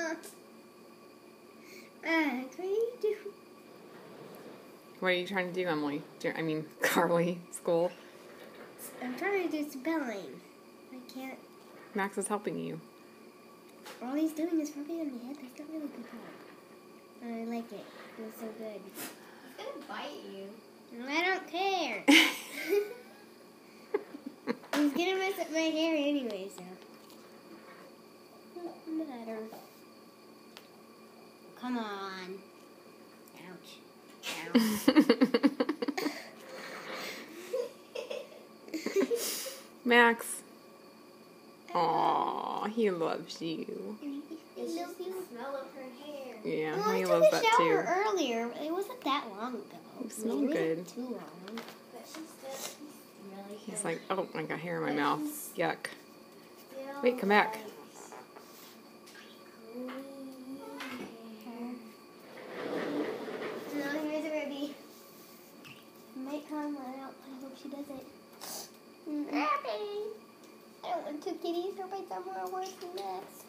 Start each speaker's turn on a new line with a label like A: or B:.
A: What are you doing?
B: What are you trying to do, Emily? I mean, Carly, school.
A: I'm trying to do spelling. I can't.
B: Max is helping you.
A: All he's doing is rubbing on my head. That's not really good help. I like it. It feels so good.
C: He's gonna bite you.
A: I don't care. He's gonna mess up my hair anyway, so. No matter. Come on. Ouch.
B: Max. Aw, he loves you.
C: It's just the smell of her hair.
B: Yeah,
A: Well,
B: he
A: I
B: loves
A: took a
B: that
A: shower
B: too.
A: earlier. It wasn't that long ago.
B: You smell
A: It wasn't
B: good.
A: too long.
C: But she's still really
B: He's
C: good.
B: like, oh, I got hair in my mouth. Yuck.
C: Still
B: Wait, come back.
C: likes clean hair.
A: No, here's a Ruby. Might come out. I hope she doesn't. Ruby! I don't want two kitties. They'll be somewhere worse than this.